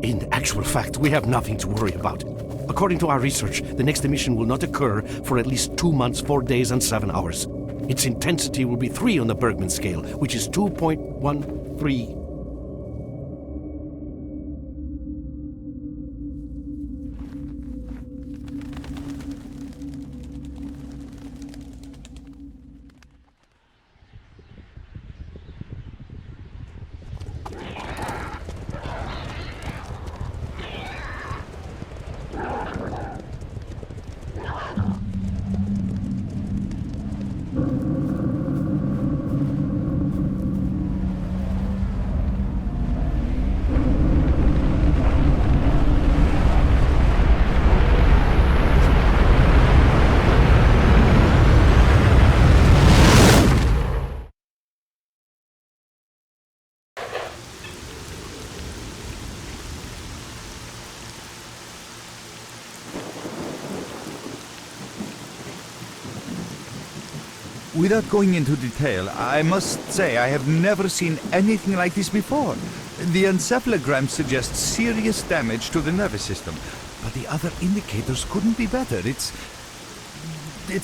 In actual fact, we have nothing to worry about. According to our research, the next emission will not occur for at least 2 months, 4 days, and 7 hours. Its intensity will be 3 on the Bergman scale, which is 2.13. Without going into detail, I must say I have never seen anything like this before. The encephalogram suggests serious damage to the nervous system, but the other indicators couldn't be better. It's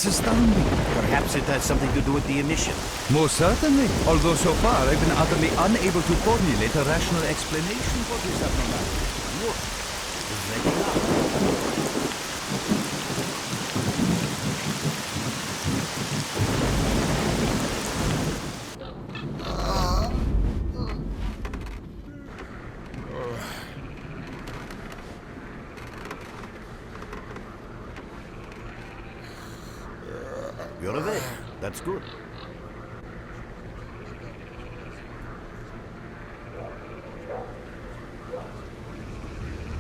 astounding. Perhaps it has something to do with the emission. Most certainly, although so far I've been utterly unable to formulate a rational explanation for this abnormality. Look, it's ready now. You're awake. That's good.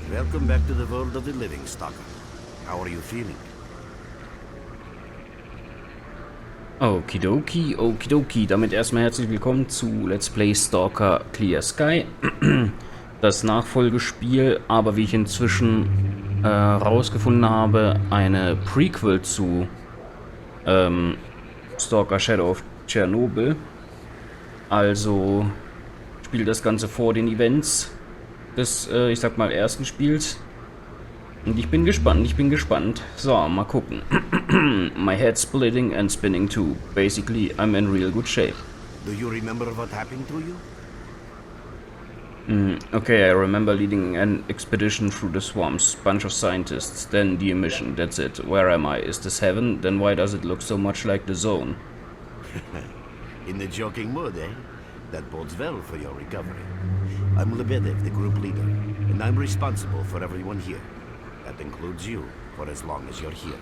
Welcome back to the world of the living, S.T.A.L.K.E.R. How are you feeling? Okidoki, okidoki. Damit erstmal herzlich willkommen zu Let's Play S.T.A.L.K.E.R Clear Sky. Das Nachfolgespiel, aber wie ich inzwischen rausgefunden habe, eine Prequel zu S.T.A.L.K.E.R Shadow of Chernobyl. Also spielt das Ganze vor den Events des, ich sag mal, ersten Spiels. Und ich bin gespannt, So, mal gucken. My head's splitting and spinning too. Basically, I'm in real good shape. Do you remember what happened to you? Okay, I remember leading an expedition through the swamps, bunch of scientists, then the emission, that's it. Where am I? Is this heaven? Then why does it look so much like the zone? In the joking mood, eh? That bodes well for your recovery. I'm Lebedev, the group leader, and I'm responsible for everyone here. That includes you, for as long as you're here.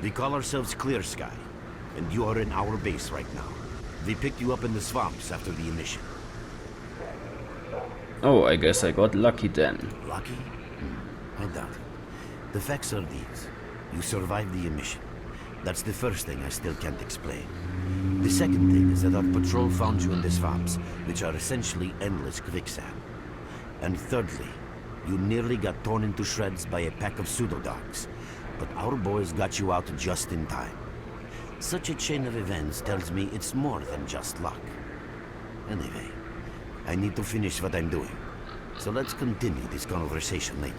We call ourselves Clear Sky, and you are in our base right now. We picked you up in the swamps after the emission. Oh, I guess I got lucky then. Lucky? I doubt it. The facts are these. You survived the emission. That's the first thing I still can't explain. The second thing is that our patrol found you in the swamps, which are essentially endless quicksand. And thirdly, you nearly got torn into shreds by a pack of pseudo-dogs. But our boys got you out just in time. Such a chain of events tells me it's more than just luck. Anyway, I need to finish what I'm doing. So let's continue this conversation later.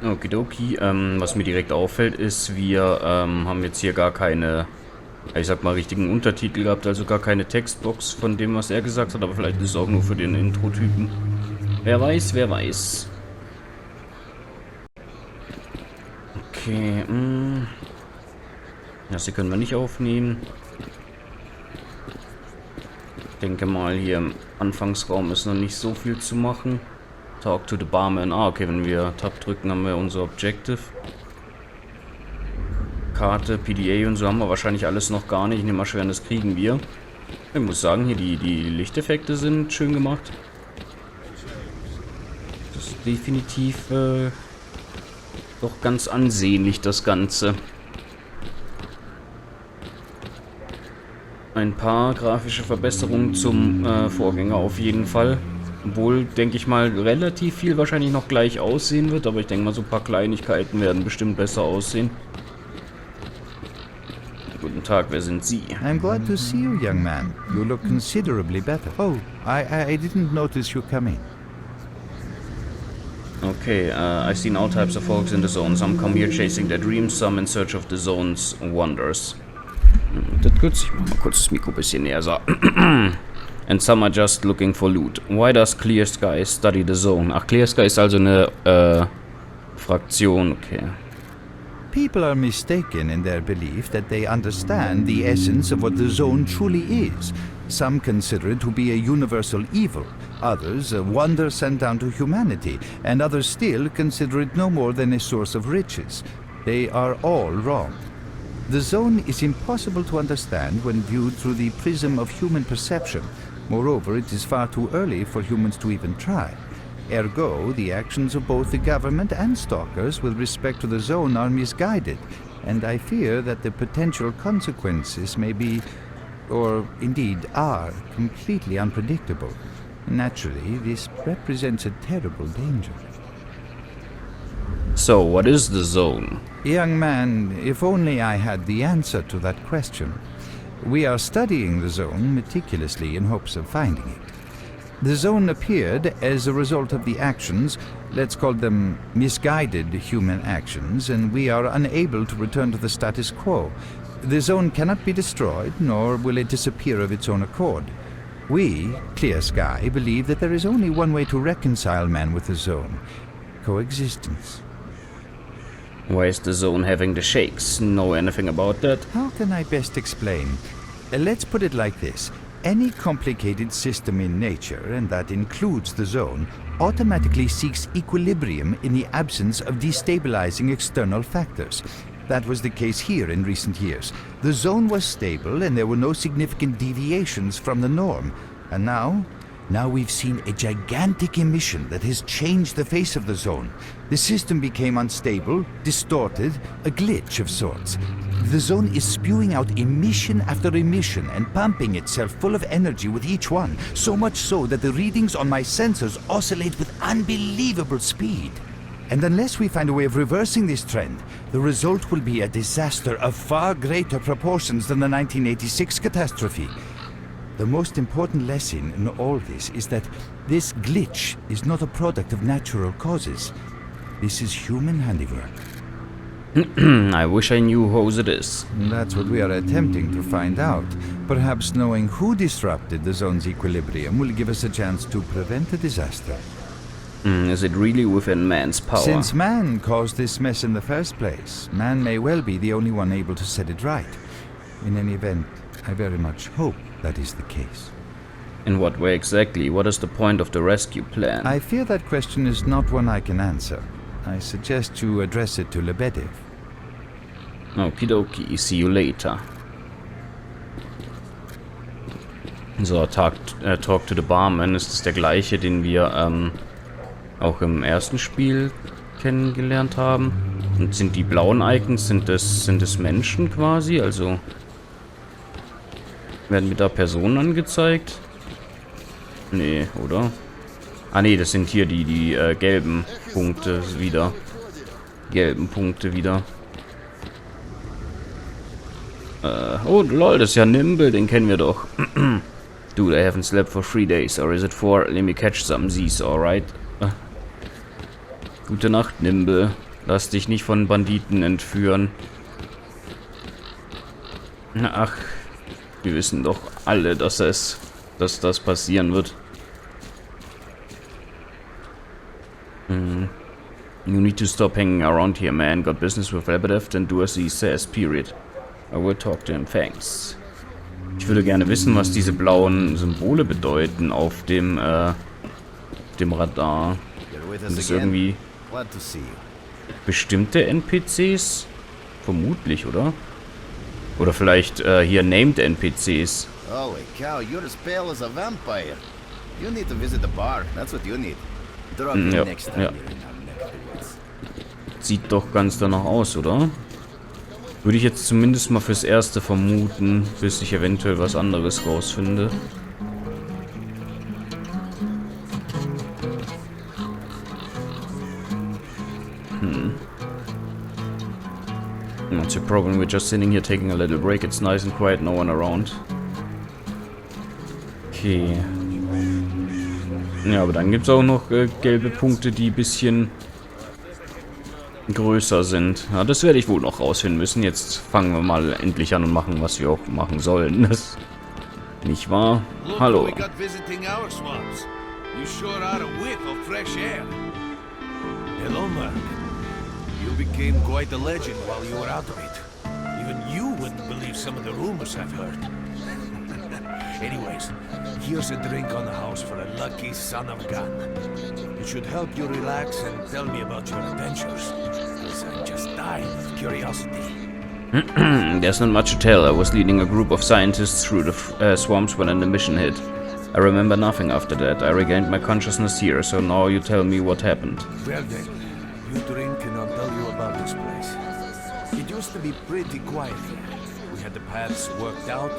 Okidoki, was mir direkt auffällt ist, wir haben jetzt hier gar keine, ich sag mal, richtigen Untertitel gehabt, also gar keine Textbox von dem, was er gesagt hat, aber vielleicht ist es auch nur für den Intro-Typen. Wer weiß, wer weiß. Okay, das hier können wir nicht aufnehmen. Ich denke mal, hier im Anfangsraum ist noch nicht so viel zu machen. Talk to the barman. Ah, okay, wenn wir Tab drücken, haben wir unser Objective. Karte, PDA und so haben wir wahrscheinlich alles noch gar nicht. Ich nehme mal schwer, das kriegen wir. Ich muss sagen, hier die Lichteffekte sind schön gemacht. Das ist definitiv doch ganz ansehnlich, das Ganze. Ein paar grafische Verbesserungen zum Vorgänger auf jeden Fall. Obwohl, denke ich mal, relativ viel wahrscheinlich noch gleich aussehen wird, aber ich denke mal, so ein paar Kleinigkeiten werden bestimmt besser aussehen. Guten Tag, wer sind Sie? I'm glad to see you, young man. You look considerably better. Oh, I didn't notice you come in. Okay, I've seen all types of folks in the zone. Some come here chasing their dreams, some in search of the zone's wonders. Das kurz, ich mach mal kurz das Mikro ein bisschen näher. So. And some are just looking for loot. Why does S.T.A.L.K.E.R study the zone? Ach, S.T.A.L.K.E.R ist also eine Fraktion, okay. People are mistaken in their belief that they understand the essence of what the zone truly is. Some consider it to be a universal evil, others a wonder sent down to humanity, and others still consider it no more than a source of riches. They are all wrong. The zone is impossible to understand when viewed through the prism of human perception. Moreover, it is far too early for humans to even try. Ergo, the actions of both the government and stalkers with respect to the zone are misguided, and I fear that the potential consequences may be, or indeed are, completely unpredictable. Naturally, this represents a terrible danger. So, what is the zone? Young man, if only I had the answer to that question. We are studying the zone meticulously in hopes of finding it. The zone appeared as a result of the actions, let's call them misguided human actions, and we are unable to return to the status quo. The zone cannot be destroyed, nor will it disappear of its own accord. We, Clear Sky, believe that there is only one way to reconcile man with the zone: coexistence. Why is the zone having the shakes? Know anything about that? How can I best explain? Let's put it like this. Any complicated system in nature, and that includes the zone, automatically seeks equilibrium in the absence of destabilizing external factors. That was the case here in recent years. The zone was stable and there were no significant deviations from the norm. And now we've seen a gigantic emission that has changed the face of the zone. The system became unstable, distorted, a glitch of sorts. The zone is spewing out emission after emission and pumping itself full of energy with each one, so much so that the readings on my sensors oscillate with unbelievable speed. And unless we find a way of reversing this trend, the result will be a disaster of far greater proportions than the 1986 catastrophe. The most important lesson in all this is that this glitch is not a product of natural causes. This is human handiwork. I wish I knew whose it is. That's what we are attempting to find out. Perhaps knowing who disrupted the zone's equilibrium will give us a chance to prevent a disaster. Is it really within man's power? Since man caused this mess in the first place, man may well be the only one able to set it right. In any event, I very much hope that is the case. In what way exactly? What is the point of the rescue plan? I fear that question is not one I can answer. I suggest you address it to Lebedev. Okidoki, see you later. So, Talk to the Barman, ist das der gleiche, den wir auch im ersten Spiel kennengelernt haben? Und sind die blauen Icons, sind das Menschen quasi? Also werden mir da Personen angezeigt? Nee, oder? Ah nee, das sind hier die gelben Punkte wieder. Oh lol, das ist ja Nimble, den kennen wir doch. Dude, I haven't slept for 3 days. Or is it 4? Let me catch some Z's, alright? Gute Nacht, Nimble. Lass dich nicht von Banditen entführen. Ach, wir wissen doch alle, dass das passieren wird. You need to stop hanging around here, man. Got business with Lebedev, then do as he says, period. I will talk to him, thanks. Ich würde gerne wissen, was diese blauen Symbole bedeuten auf dem Radar. Sind das irgendwie bestimmte NPCs? Vermutlich, oder? Oder vielleicht hier named NPCs. Holy cow, you're as pale as a vampire. You need to visit the bar. That's what you need. Drop in Ja, next time ja. you're in our neck of the woods. Sieht doch ganz danach aus, oder? Würde ich jetzt zumindest mal fürs Erste vermuten, bis ich eventuell was anderes rausfinde. What's your problem? We're just sitting here taking a little break. It's nice and quiet, no one around. Okay. Ja, aber dann gibt es auch noch gelbe Punkte, die ein bisschen größer sind. Ja, das werde ich wohl noch rausfinden müssen. Jetzt fangen wir mal endlich an und machen, was wir auch machen sollen. Das, nicht wahr? Hallo. Hello, Mark. You became quite a legend while you were out of it. Even you wouldn't believe some of the rumors I've heard. Anyways, here's a drink on the house for a lucky son of a gun. It should help you relax and tell me about your adventures, because I'm just dying of curiosity. There's not much to tell. I was leading a group of scientists through the swamps when the mission hit. I remember nothing after that. I regained my consciousness here, so now you tell me what happened. Well then, you drink and I'll tell you about this place. It used to be pretty quiet here. We had the paths worked out,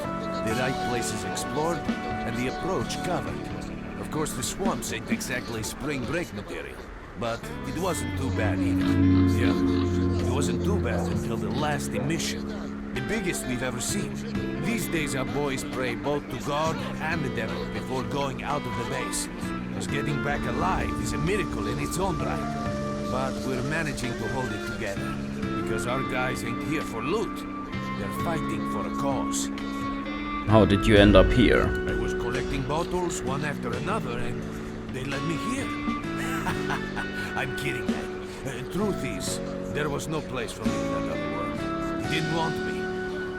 the right places explored, and the approach covered. Of course, the swamps ain't exactly spring break material, but it wasn't too bad either. Yeah, it wasn't too bad until the last emission. The biggest we've ever seen. These days our boys pray both to God and the devil before going out of the base. Because getting back alive is a miracle in its own right. But we're managing to hold it together. Because our guys ain't here for loot. They're fighting for a cause. How did you end up here? I was collecting bottles one after another and they led me here. I'm kidding, man. Truth is, there was no place for me in that other world. They didn't want me.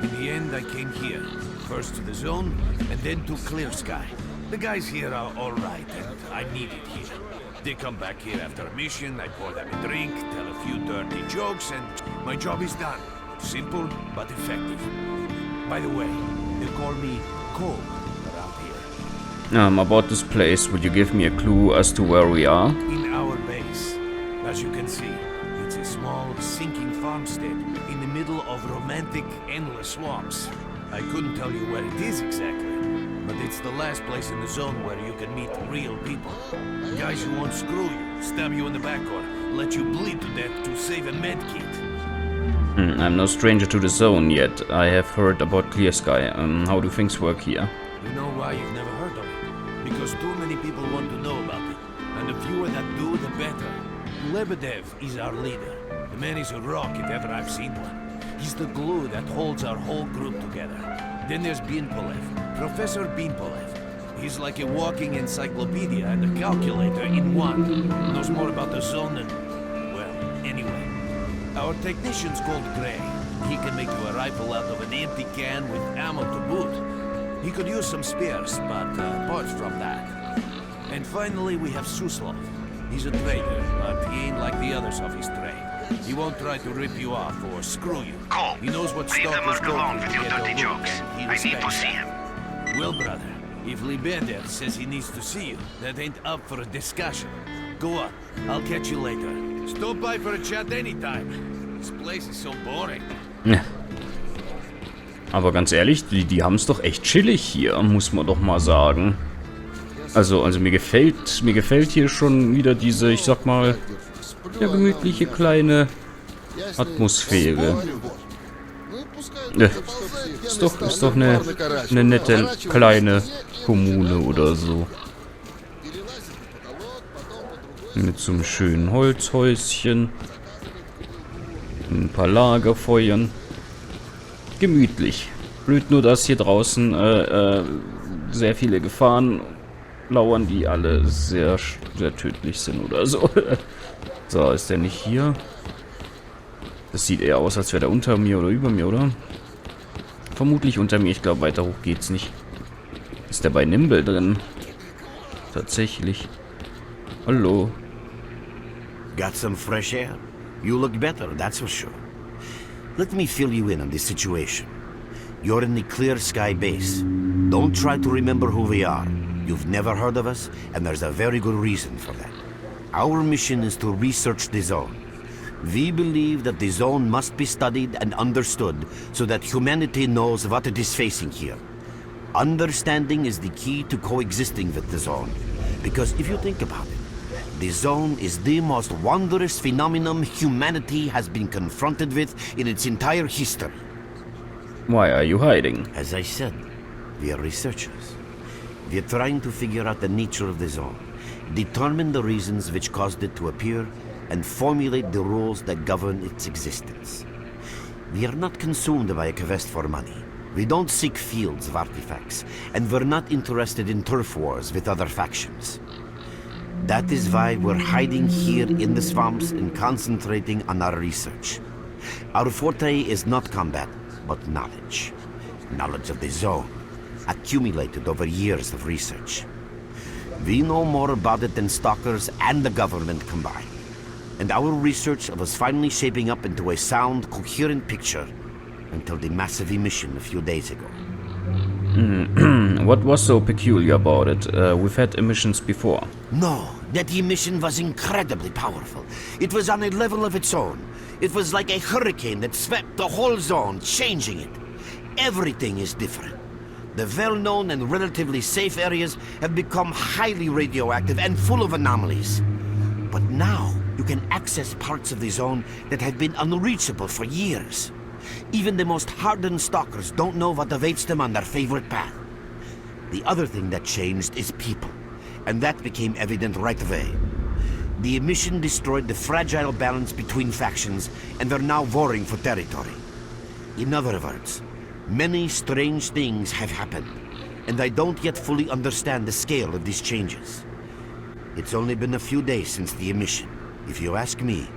In the end, I came here. First to the zone, and then to Clear-Sky. The guys here are alright, and I'm needed here. They come back here after a mission, I pour them a drink, tell a few dirty jokes, and my job is done. Simple, but effective. By the way, they call me Cole around here. About this place, would you give me a clue as to where we are? In our base. As you can see, it's a small, sinking farmstead in the middle of romantic, endless swamps. I couldn't tell you where it is exactly, but it's the last place in the zone where you can meet real people. Guys who won't screw you, stab you in the back, or let you bleed to death to save a med kit. I'm no stranger to the zone yet. I have heard about Clear-Sky. How do things work here? You know why you've never heard of it? Because too many people want to know about it, and the fewer that do, the better. Lebedev is our leader. The man is a rock if ever I've seen one. He's the glue that holds our whole group together. Then there's Binpolev, Professor Binpolev. He's like a walking encyclopedia and a calculator in one. Knows more about the zone than... well, anyway. Our technician's called Gray. He can make you a rifle out of an empty can with ammo to boot. He could use some spares, but apart from that. And finally we have Suslov. He's a trader, but he ain't like the others of his trade. He won't try to rip you off or screw you. Cole, He knows what leave the stalkers merc go alone through with to your get dirty the loot, jokes. and he I need to respects see that. him. Well, brother, if Libeder says he needs to see you, that ain't up for a discussion. Go on, I'll catch you later. Stop by for a chat anytime. This place is so boring. Aber ganz ehrlich, die haben es doch echt chillig hier, muss man doch mal sagen. Also mir gefällt hier schon wieder diese, ich sag mal, ja, gemütliche kleine Atmosphäre. Ist doch eine nette kleine Kommune oder so. Mit so einem schönen Holzhäuschen. Ein paar Lagerfeuern. Gemütlich. Blöd nur, dass hier draußen sehr viele Gefahren lauern, die alle sehr tödlich sind oder so. So, ist der nicht hier? Das sieht eher aus, als wäre der unter mir oder über mir, oder? Vermutlich unter mir. Ich glaube, weiter hoch geht's nicht. Ist der bei Nimble drin? Tatsächlich. Hallo. Got some fresh air? You look better, that's for sure. Let me fill you in on this situation. You're in the Clear-Sky base. Don't try to remember who we are. You've never heard of us, and there's a very good reason for that. Our mission is to research the zone. We believe that the zone must be studied and understood so that humanity knows what it is facing here. Understanding is the key to coexisting with the zone. Because if you think about it, The zone is the most wondrous phenomenon humanity has been confronted with in its entire history. Why are you hiding? As I said, we are researchers. We are trying to figure out the nature of the zone, determine the reasons which caused it to appear, and formulate the rules that govern its existence. We are not consumed by a quest for money. We don't seek fields of artifacts, and we're not interested in turf wars with other factions. That is why we're hiding here in the swamps and concentrating on our research. Our forte is not combat, but knowledge. Knowledge of the zone, accumulated over years of research. We know more about it than stalkers and the government combined. And our research was finally shaping up into a sound, coherent picture until the massive emission a few days ago. What was so peculiar about it? We've had emissions before. No, that emission was incredibly powerful. It was on a level of its own. It was like a hurricane that swept the whole zone, changing it. Everything is different. The well-known and relatively safe areas have become highly radioactive and full of anomalies. But now, you can access parts of the zone that have been unreachable for years. Even the most hardened stalkers don't know what awaits them on their favorite path. The other thing that changed is people, and that became evident right away. The emission destroyed the fragile balance between factions, and they're now warring for territory. In other words, many strange things have happened, and I don't yet fully understand the scale of these changes. It's only been a few days since the emission. If you ask me,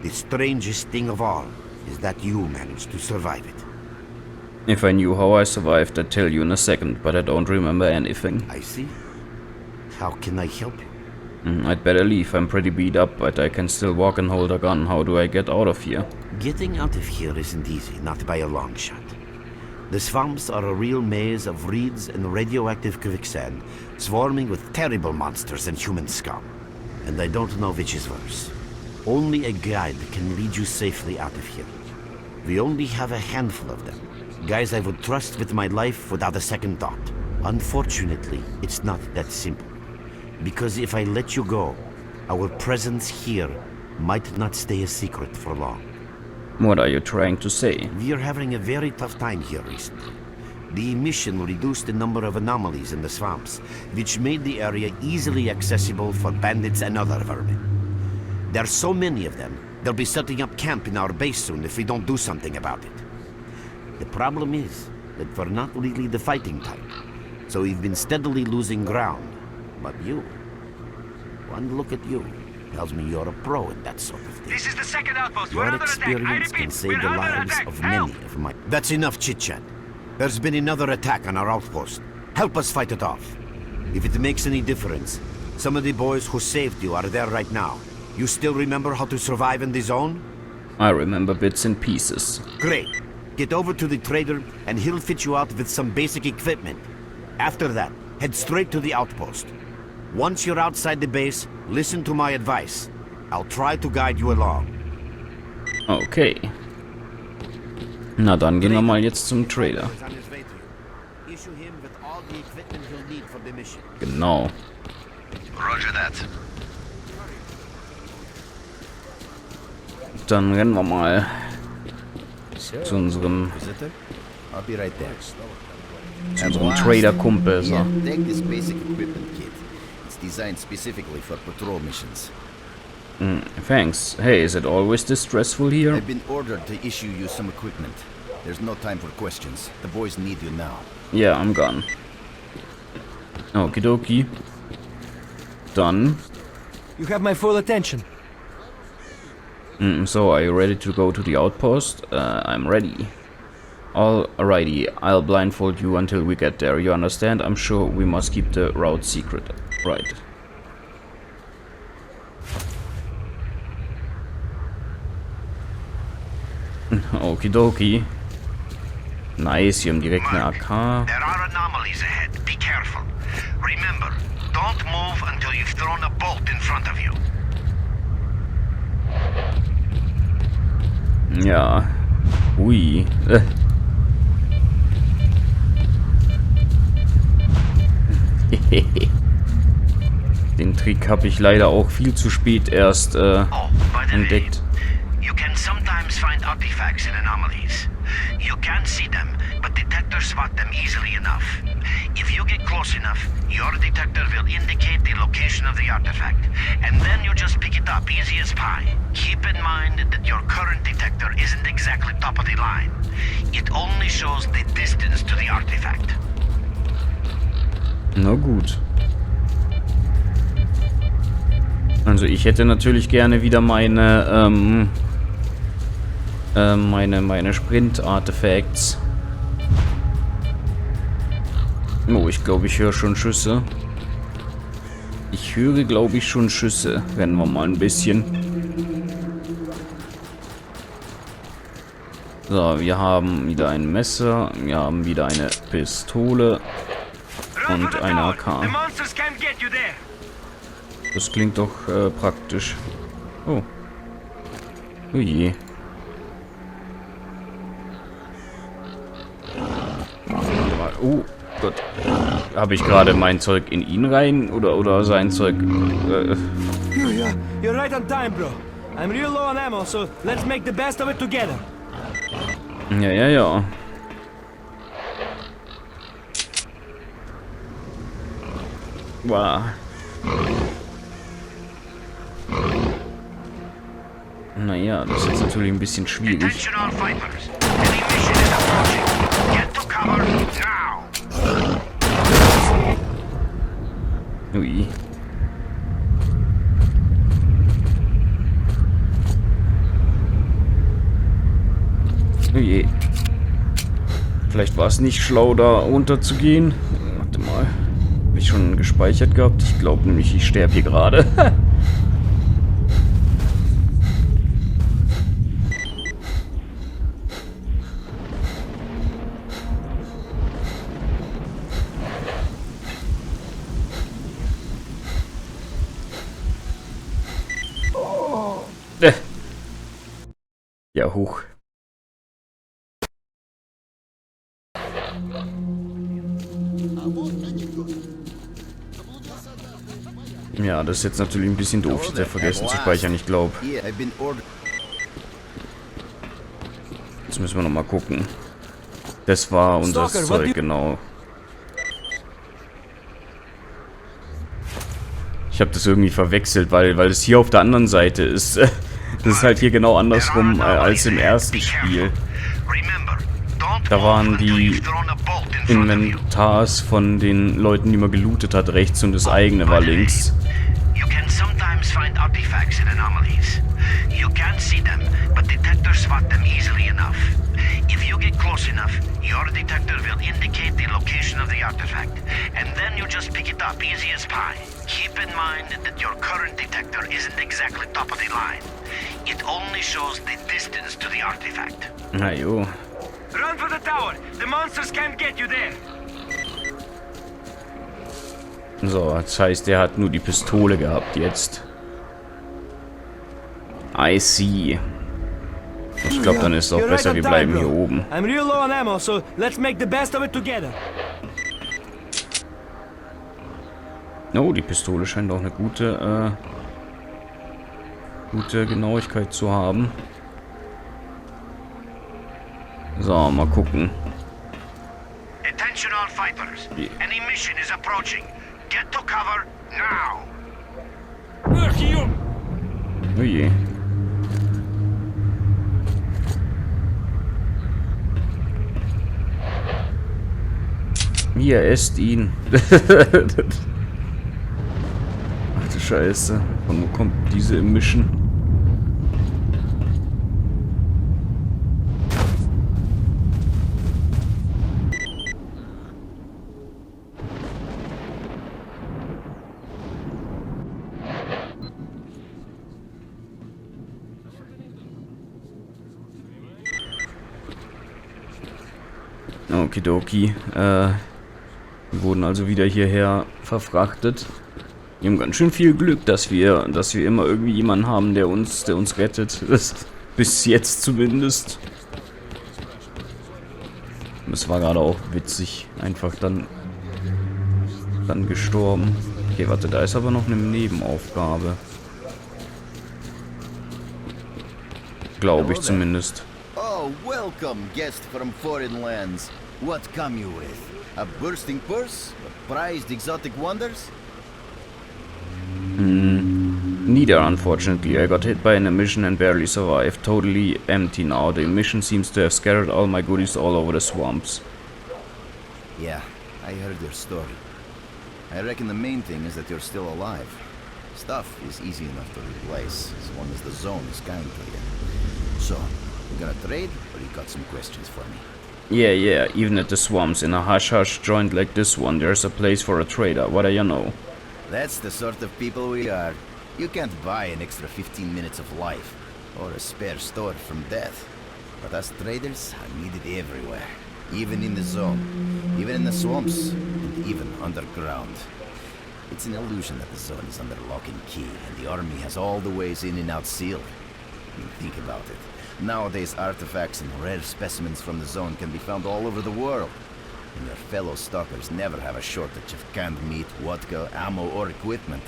the strangest thing of all is that you managed to survive it. If I knew how I survived, I'd tell you in a second, but I don't remember anything. I see. How can I help you? I'd better leave. I'm pretty beat up, but I can still walk and hold a gun. How do I get out of here? Getting out of here isn't easy, not by a long shot. The swamps are a real maze of reeds and radioactive quicksand, swarming with terrible monsters and human scum. And I don't know which is worse. Only a guide can lead you safely out of here. We only have a handful of them. Guys I would trust with my life without a second thought. Unfortunately, it's not that simple. Because if I let you go, our presence here might not stay a secret for long. What are you trying to say? We are having a very tough time here recently. The emission reduced the number of anomalies in the swamps, which made the area easily accessible for bandits and other vermin. There are so many of them, they'll be setting up camp in our base soon if we don't do something about it. The problem is that we're not really the fighting type, so we've been steadily losing ground. But you, one look at you, tells me you're a pro in that sort of thing. This is the second outpost. We're Your under attack. I experience repeat, can save we're the under lives attack. of Help! many of my... That's enough chit-chat. There's been another attack on our outpost. Help us fight it off. If it makes any difference, some of the boys who saved you are there right now. You still remember how to survive in the zone? I remember bits and pieces. Great. Get over to the trader and he'll fit you out with some basic equipment. After that, head straight to the outpost. Once you're outside the base, listen to my advice. I'll try to guide you along. Okay. Na dann gehen wir mal jetzt zum Trader. Genau. Roger that. Dann rennen wir mal zu unserem Visitor? I'll be right there. Trader-Kumpel. So. Yeah, take this basic equipment kit. It's designed specifically for patrol missions. Thanks. Hey, is it always this stressful here? I've been ordered to issue you some equipment. There's no time for questions. The boys need you now. Yeah, I'm gone. Okie dokie. Done. You have my full attention. So, are you ready to go to the outpost? I'm ready. Alrighty, I'll blindfold you until we get there. You understand? I'm sure we must keep the route secret. Right. Okie dokie. Nice, hier haben direkt eine AK. There are anomalies ahead. Be careful. Remember, don't move until you've thrown a bolt in front of you. Ja. Ui. Den Trick habe ich leider auch viel zu spät erst entdeckt. You can sometimes find artifacts in anomalies. You can't see them, but detectors spot them easily enough. If you get close enough, your detector will indicate the location of the artifact, and then you just pick it up easy as pie. Keep in mind that your current detector isn't exactly top of the line. It only shows the distance to the artifact. Na gut. Also ich hätte natürlich gerne wieder meine Sprint-Artefacts. Oh, ich glaube, ich höre schon Schüsse. Ich höre, glaube ich, schon Schüsse. Rennen wir mal ein bisschen. So, wir haben wieder ein Messer. Wir haben wieder eine Pistole. Und eine AK. Das klingt doch praktisch. Oh. Oh je. Oh Gott. Habe ich gerade mein Zeug in ihn rein? Oder sein Zeug? Yeah, you're right on time, bro. I'm real low on ammo, so let's make the best of it together. Ja, ja, ja. Wow. Naja, das ist jetzt natürlich ein bisschen schwierig. Attention all fighters. Any mission is approaching. Get to cover now. Ui. Ui. Vielleicht war es nicht schlau, da runterzugehen. Warte mal. Habe ich schon gespeichert gehabt? Ich glaube nämlich, ich sterbe hier gerade. Ja, hoch. Ja, das ist jetzt natürlich ein bisschen doof. Ich hätte vergessen zu speichern, ich glaube. Yeah, I've been ordered. Jetzt müssen wir nochmal gucken. Das war unser S.T.A.L.K.E.R, Zeug, genau. Ich habe das irgendwie verwechselt, weil es hier auf der anderen Seite ist. Das ist halt hier genau andersrum als im ersten Spiel. Da waren die Inventars von den Leuten, die man gelootet hat, rechts und das eigene war links. You can sometimes find artifacts in anomalies. You can't see them, but detectors spot them easily enough. If you get close enough, your detector will indicate the location of the artifact, and then you just pick it up easy as pie. Keep in mind that your current detector isn't exactly top of the line. It only shows the distance to the artifact. Na jo. Run for the tower. The monsters can't get you there. So, das heißt, er hat nur die Pistole gehabt jetzt. I see. Ich glaube, dann ist es auch You're besser, right wir on bleiben time, hier bro. oben. I'm real low on ammo, so let's make the best of it together. Oh, die Pistole scheint auch eine gute Genauigkeit zu haben. So, mal gucken. Attention all fighters. Any mission is approaching. Get to cover now. Oh je. Hier, esst ihn. Ach du Scheiße. Von wo kommt diese Emission? Okidoki. Wir wurden also wieder hierher verfrachtet. Wir haben ganz schön viel Glück, dass wir immer irgendwie jemanden haben, der uns rettet. Bis jetzt zumindest. Das war gerade auch witzig. Einfach dann gestorben. Okay, warte, da ist aber noch eine Nebenaufgabe. Glaube ich zumindest. Oh, welcome, guest from foreign lands. What come you with? A bursting purse? Prized exotic wonders? Neither, unfortunately. I got hit by an emission and barely survived. Totally empty now. The emission seems to have scattered all my goodies all over the swamps. Yeah, I heard your story. I reckon the main thing is that you're still alive. Stuff is easy enough to replace, as long as the zone is kind to you. So, you gonna trade, or you got some questions for me? Yeah, even at the swamps, in a hush-hush joint like this one, there's a place for a trader. What do you know? That's the sort of people we are. You can't buy an extra 15 minutes of life, or a spare store from death. But us traders are needed everywhere. Even in the zone, even in the swamps, and even underground. It's an illusion that the zone is under lock and key, and the army has all the ways in and out sealed. I mean, think about it. Nowadays, artifacts and rare specimens from the zone can be found all over the world. And your fellow stalkers never have a shortage of canned meat, vodka, ammo, or equipment.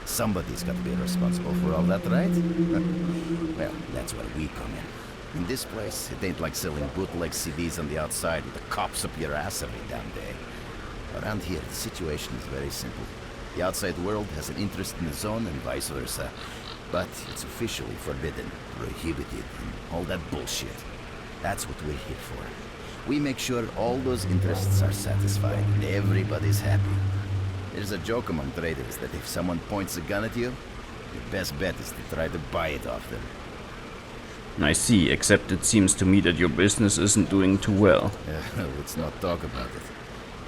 Somebody's got to be responsible for all that, right? Well, that's where we come in. In this place, it ain't like selling bootleg CDs on the outside with the cops up your ass every damn day. Around here, the situation is very simple. The outside world has an interest in the zone and vice versa. But it's officially forbidden, prohibited, and all that bullshit. That's what we're here for. We make sure all those interests are satisfied and everybody's happy. There's a joke among traders that if someone points a gun at you, your best bet is to try to buy it off them. I see, except it seems to me that your business isn't doing too well. Let's not talk about it.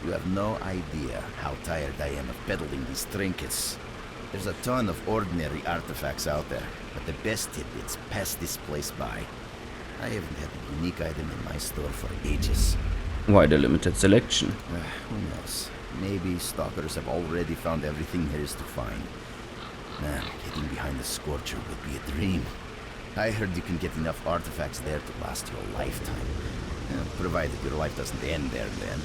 You have no idea how tired I am of peddling these trinkets. There's a ton of ordinary artifacts out there, but the best tidbits pass this place by. I haven't had a unique item in my store for ages. Why the limited selection? Who knows? Maybe stalkers have already found everything there is to find. Man, getting behind the Scorcher would be a dream. I heard you can get enough artifacts there to last you a lifetime. Provided your life doesn't end there then.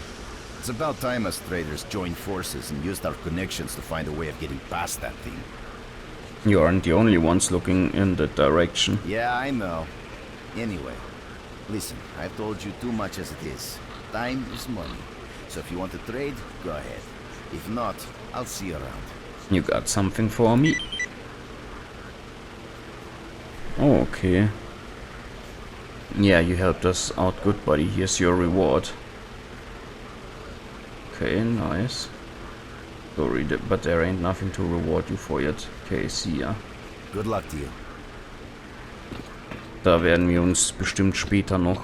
It's about time us traders joined forces and used our connections to find a way of getting past that thing. You aren't the only ones looking in that direction. Yeah, I know. Anyway, listen, I've told you too much as it is. Time is money. So if you want to trade, go ahead. If not, I'll see you around. You got something for me? Oh, okay. Yeah, you helped us out good, buddy. Here's your reward. Okay, nice. Sorry, but there ain't nothing to reward you for yet. Okay, see ya. Good luck to you. Da werden wir uns bestimmt später noch.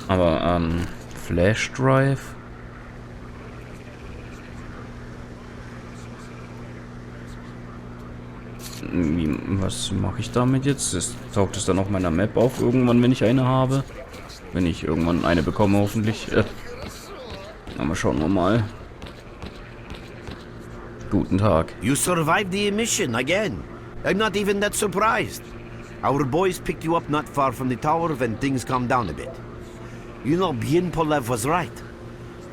Aber, Flash Drive? Was mache ich damit jetzt? Taucht es dann auf meiner Map auf irgendwann, wenn ich eine habe? Wenn ich irgendwann eine bekomme, hoffentlich. Aber schauen wir mal. Guten Tag. You survived the emission again. I'm not even that surprised. Our boys picked you up not far from the tower when things calmed down a bit. You know, Bienpolev was right.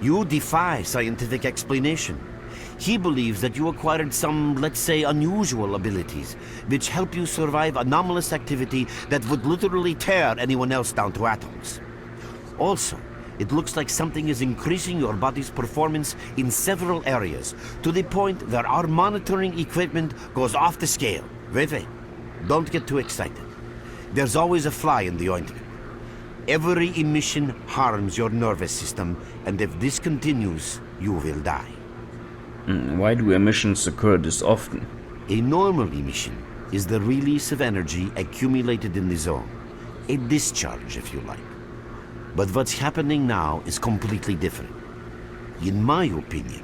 You defy scientific explanation. He believes that you acquired some, let's say, unusual abilities, which help you survive anomalous activity that would literally tear anyone else down to atoms. Also, it looks like something is increasing your body's performance in several areas, to the point where our monitoring equipment goes off the scale. Wait. Don't get too excited. There's always a fly in the ointment. Every emission harms your nervous system, and if this continues, you will die. Why do emissions occur this often? A normal emission is the release of energy accumulated in the zone. A discharge, if you like. But what's happening now is completely different. In my opinion,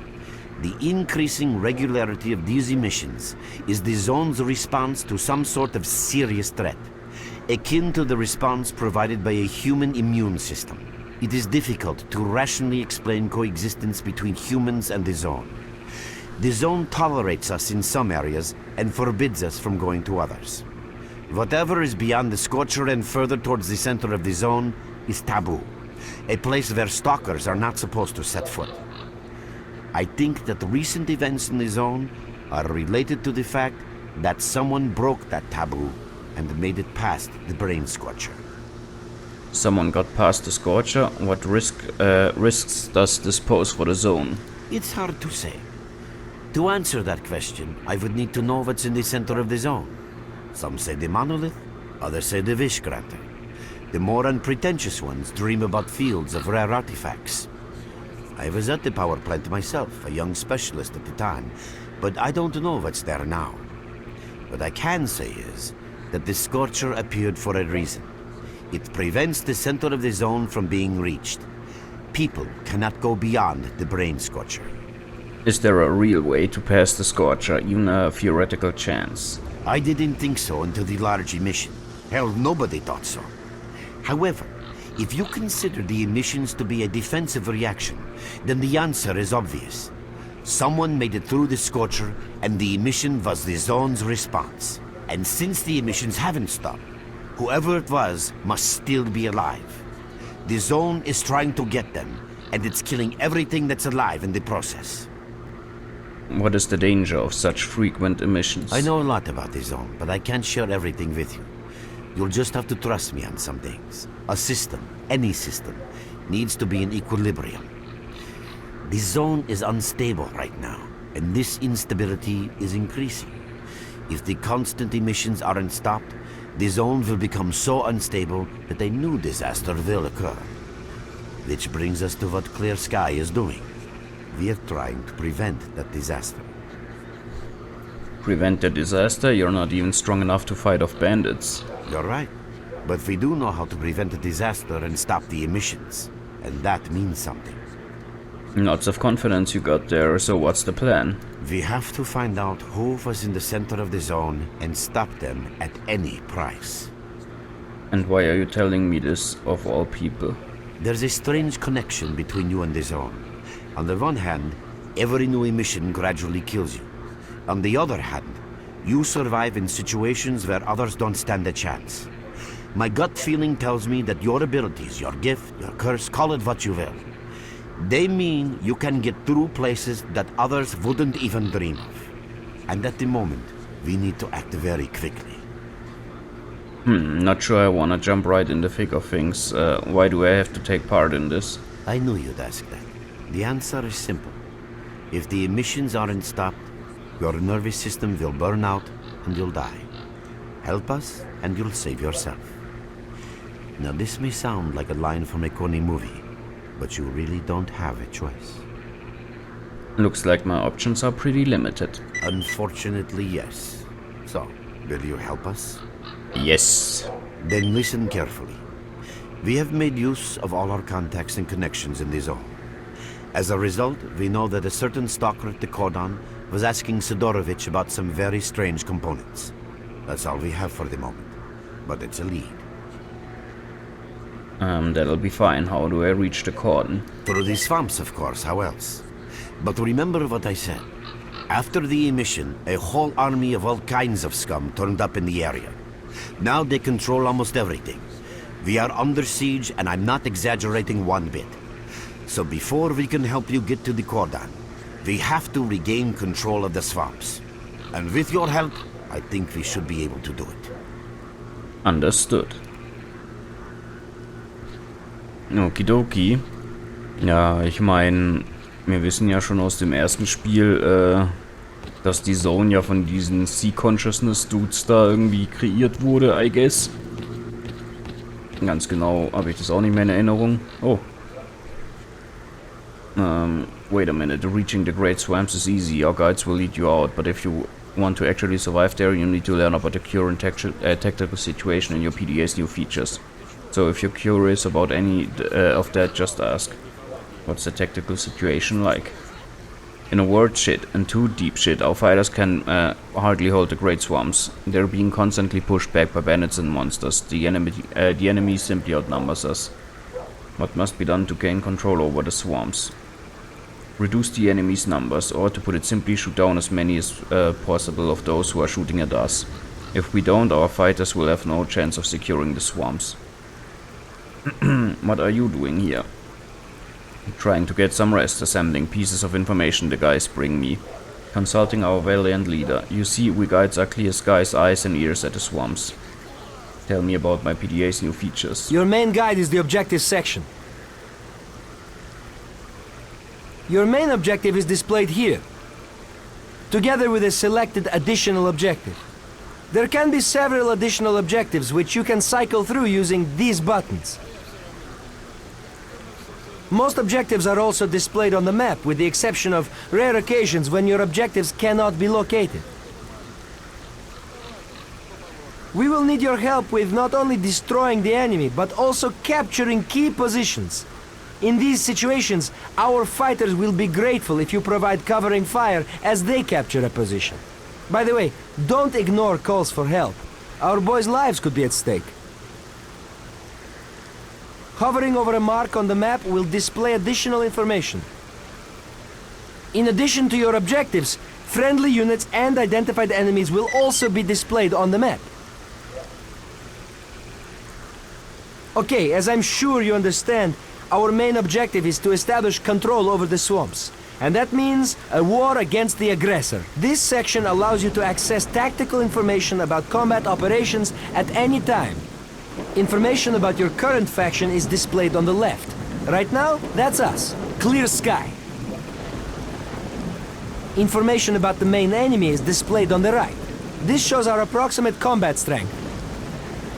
the increasing regularity of these emissions is the zone's response to some sort of serious threat, akin to the response provided by a human immune system. It is difficult to rationally explain coexistence between humans and the zone. The zone tolerates us in some areas and forbids us from going to others. Whatever is beyond the Scorcher and further towards the center of the zone is taboo, a place where stalkers are not supposed to set foot. I think that the recent events in the zone are related to the fact that someone broke that taboo and made it past the brain scorcher. Someone got past the Scorcher. What risks does this pose for the zone? It's hard to say. To answer that question, I would need to know what's in the center of the zone. Some say the monolith, others say the wish granter. The more unpretentious ones dream about fields of rare artifacts. I was at the power plant myself, a young specialist at the time, but I don't know what's there now. What I can say is that the Scorcher appeared for a reason. It prevents the center of the zone from being reached. People cannot go beyond the brain scorcher. Is there a real way to pass the Scorcher, even a theoretical chance? I didn't think so until the large emission. Hell, nobody thought so. However, if you consider the emissions to be a defensive reaction, then the answer is obvious. Someone made it through the Scorcher, and the emission was the zone's response. And since the emissions haven't stopped, whoever it was must still be alive. The zone is trying to get them, and it's killing everything that's alive in the process. What is the danger of such frequent emissions? I know a lot about the zone, but I can't share everything with you. You'll just have to trust me on some things. A system, any system, needs to be in equilibrium. The zone is unstable right now, and this instability is increasing. If the constant emissions aren't stopped, the zone will become so unstable that a new disaster will occur. Which brings us to what S.T.A.L.K.E.R is doing. We are trying to prevent that disaster. Prevent the disaster? You're not even strong enough to fight off bandits. You're right. But we do know how to prevent a disaster and stop the emissions. And that means something. Lots of confidence you got there, so what's the plan? We have to find out who was in the center of the zone and stop them at any price. And why are you telling me this, of all people? There's a strange connection between you and the zone. On the one hand, every new emission gradually kills you. On the other hand, you survive in situations where others don't stand a chance. My gut feeling tells me that your abilities, your gift, your curse, call it what you will, they mean you can get through places that others wouldn't even dream of. And at the moment, we need to act very quickly. Not sure I wanna jump right in the thick of things. Why do I have to take part in this? I knew you'd ask that. The answer is simple. If the emissions aren't stopped, your nervous system will burn out and you'll die. Help us and you'll save yourself. Now this may sound like a line from a corny movie, but you really don't have a choice. Looks like my options are pretty limited. Unfortunately, yes. So, will you help us? Yes. Then listen carefully. We have made use of all our contacts and connections in the zone. As a result, we know that a certain stalker at the cordon was asking Sidorovich about some very strange components. That's all we have for the moment. But it's a lead. That'll be fine. How do I reach the cordon? Through the swamps, of course, how else? But remember what I said. After the emission, a whole army of all kinds of scum turned up in the area. Now they control almost everything. We are under siege, and I'm not exaggerating one bit. So before we can help you get to the cordon, we have to regain control of the swamps. And with your help, I think we should be able to do it. Understood. Okidoki. Ja, ich meine, wir wissen ja schon aus dem ersten Spiel, dass die Zone ja von diesen Sea-Consciousness-Dudes da irgendwie kreiert wurde, I guess. Ganz genau habe ich das auch nicht mehr in Erinnerung. Oh. Wait a minute. Reaching the Great Swamps is easy. Our guides will lead you out. But if you want to actually survive there, you need to learn about the current tactical situation and your PDA's new features. So if you're curious about any of that, just ask. What's the tactical situation like? In a word, shit, and too deep shit. Our fighters can hardly hold the Great Swamps. They're being constantly pushed back by bandits and monsters. The enemy simply outnumbers us. What must be done to gain control over the swamps? Reduce the enemy's numbers, or to put it simply, shoot down as many as possible of those who are shooting at us. If we don't, our fighters will have no chance of securing the swamps. What are you doing here? Trying to get some rest, assembling pieces of information the guys bring me. Consulting our valiant leader. You see, we guides are clear skies, eyes and ears at the swamps. Tell me about my PDA's new features. Your main guide is the objective section. Your main objective is displayed here, together with a selected additional objective. There can be several additional objectives which you can cycle through using these buttons. Most objectives are also displayed on the map, with the exception of rare occasions when your objectives cannot be located. We will need your help with not only destroying the enemy, but also capturing key positions. In these situations, our fighters will be grateful if you provide covering fire as they capture a position. By the way, don't ignore calls for help. Our boys' lives could be at stake. Hovering over a mark on the map will display additional information. In addition to your objectives, friendly units and identified enemies will also be displayed on the map. Okay, as I'm sure you understand, our main objective is to establish control over the swamps. And that means a war against the aggressor. This section allows you to access tactical information about combat operations at any time. Information about your current faction is displayed on the left. Right now, that's us. Clear sky. Information about the main enemy is displayed on the right. This shows our approximate combat strength.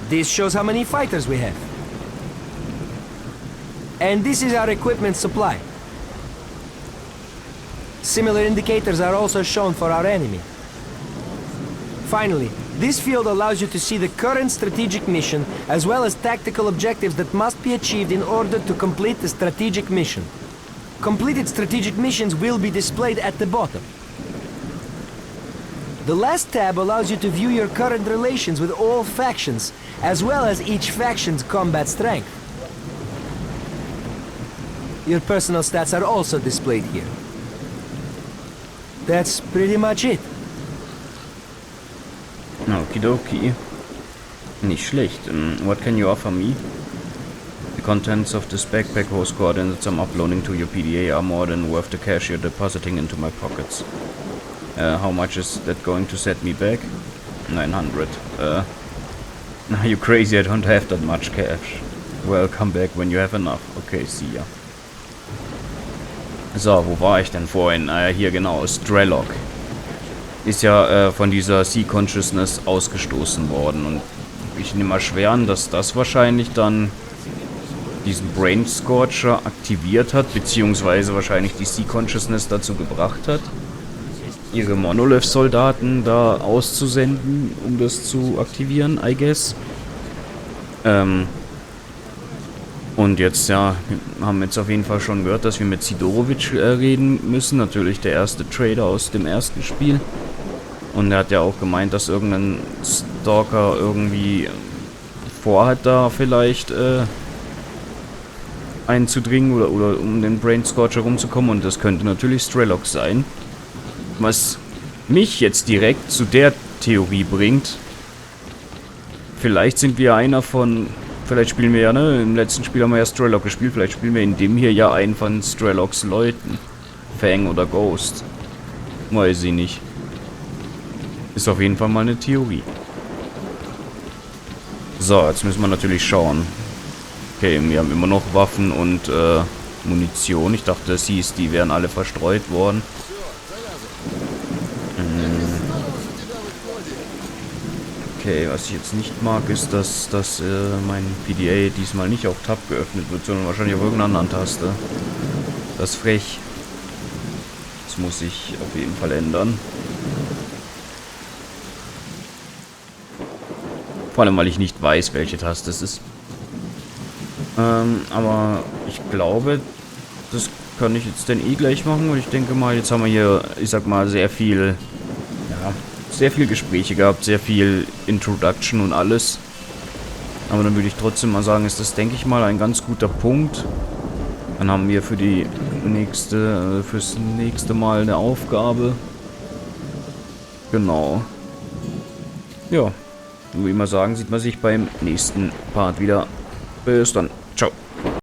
This shows how many fighters we have. And this is our equipment supply. Similar indicators are also shown for our enemy. Finally, this field allows you to see the current strategic mission, as well as tactical objectives that must be achieved in order to complete the strategic mission. Completed strategic missions will be displayed at the bottom. The last tab allows you to view your current relations with all factions, as well as each faction's combat strength. Your personal stats are also displayed here. That's pretty much it. Okidoki. Nicht schlecht. What can you offer me? The contents of this backpack host coordinates I'm uploading to your PDA are more than worth the cash you're depositing into my pockets. How much is that going to set me back? 900. Are you crazy? I don't have that much cash. Well, come back when you have enough. Okay, see ya. So, wo war ich denn vorhin? Hier genau, S.T.A.L.K.E.R. Ist ja von dieser Sea-Consciousness ausgestoßen worden. Und ich nehme mal schwer an, dass das wahrscheinlich dann diesen Brain Scorcher aktiviert hat, beziehungsweise wahrscheinlich die Sea-Consciousness dazu gebracht hat, ihre Monolith-Soldaten da auszusenden, um das zu aktivieren, I guess. Und jetzt, ja, haben jetzt auf jeden Fall schon gehört, dass wir mit Sidorovic reden müssen. Natürlich der erste Trader aus dem ersten Spiel. Und er hat ja auch gemeint, dass irgendein Stalker irgendwie vorhat, da vielleicht einzudringen oder um den Brain Scorcher rumzukommen. Und das könnte natürlich S.T.A.L.K.E.R sein. Was mich jetzt direkt zu der Theorie bringt, vielleicht sind wir einer von... Vielleicht spielen wir ja, ne? Im letzten Spiel haben wir ja S.T.A.L.K.E.R gespielt. Vielleicht spielen wir in dem hier ja einen von S.T.A.L.K.E.Rs Leuten. Fang oder Ghost. Weiß ich nicht. Ist auf jeden Fall mal eine Theorie. So, jetzt müssen wir natürlich schauen. Okay, wir haben immer noch Waffen und Munition. Ich dachte, es hieß, die wären alle verstreut worden. Okay, was ich jetzt nicht mag, ist, dass mein PDA diesmal nicht auf Tab geöffnet wird, sondern wahrscheinlich auf irgendeiner anderen Taste. Das ist frech. Das muss ich auf jeden Fall ändern. Vor allem, weil ich nicht weiß, welche Taste es ist. Aber ich glaube, das kann ich jetzt dann eh gleich machen. Und ich denke mal, jetzt haben wir hier, ich sag mal, sehr viel Gespräche gehabt, sehr viel Introduction und alles. Aber dann würde ich trotzdem mal sagen, ist das, denke ich mal, ein ganz guter Punkt. Dann haben wir fürs nächste Mal eine Aufgabe. Genau. Ja, würde ich mal sagen, sieht man sich beim nächsten Part wieder. Bis dann.